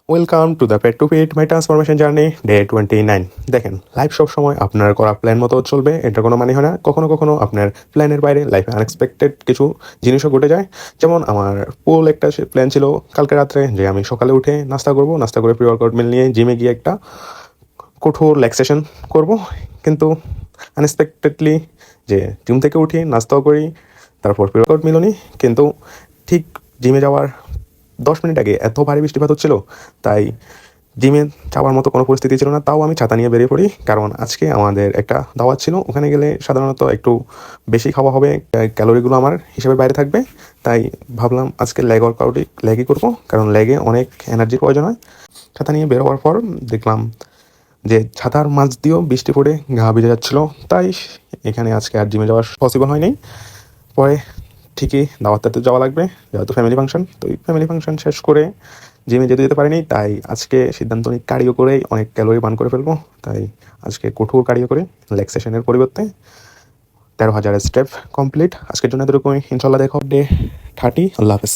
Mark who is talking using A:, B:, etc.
A: Welcome to the পেট to fit my transformation journey day 29। দেখেন, life সবসময় আপনার করা প্ল্যান মতো চলবে, এটা কোনো মানে হয় না। কখনো কখনো আপনার প্ল্যানের বাইরে লাইফে আনএক্সপেক্টেড কিছু জিনিসও ঘটে যায়। যেমন আমার ফুল একটা প্ল্যান ছিল কালকে রাত্রে যে আমি সকালে উঠে নাস্তা করব, নাস্তা করে প্রি ওয়ার্কআউট মিল নিয়ে জিমে গিয়ে একটা কঠোর রিল্যাক্সেশন করব। কিন্তু আনএক্সপেক্টেডলি যে জিম থেকে উঠি নাস্তাও করি, তারপর প্রি ওয়ার্কআউট মিলও নিই, কিন্তু ঠিক জিমে যাওয়ার 10 মিনিট আগে এত ভারী বৃষ্টিপাত হচ্ছিল, তাই জিমে যাওয়ার মতো কোনো পরিস্থিতি ছিল না। তাও আমি ছাতা নিয়ে বেরিয়ে পড়ি, কারণ আজকে আমাদের একটা দাওয়াত ছিল। ওখানে গেলে সাধারণত একটু বেশি খাওয়া হবে, ক্যালোরিগুলো আমার হিসেবে বাইরে থাকবে। তাই ভাবলাম আজকে লেগ ওয়ার্কআউটই লেগই করবো, কারণ লেগে অনেক এনার্জির প্রয়োজন হয়। ছাতা নিয়ে বের হওয়ার পর দেখলাম যে ছাতার মাঝ দিয়েও বৃষ্টি পড়ে গা ভিজে যাচ্ছিলো। তাই এখানে আজকে আর জিমে যাওয়া পসিবল হয়নি। পরে ঠিকই দাওয়াতটাতে যাওয়া লাগবে, যেহেতু ফ্যামিলি ফাংশন। তো এই ফ্যামিলি ফাংশন শেষ করে জিমে যেতে পারিনি, তাই আজকে সিদ্ধান্ত নিই কার্ডিও করেই অনেক ক্যালোরি বার্ন করে ফেলবো। তাই আজকে কঠোর কার্ডিও করে লেগ সেশনের পরিবর্তে 13,000 স্টেপ কমপ্লিট। আজকের জন্য এতটুকুই, ইনশাল্লাহ দেখা হবে ডে 30। আল্লাহ হাফেজ।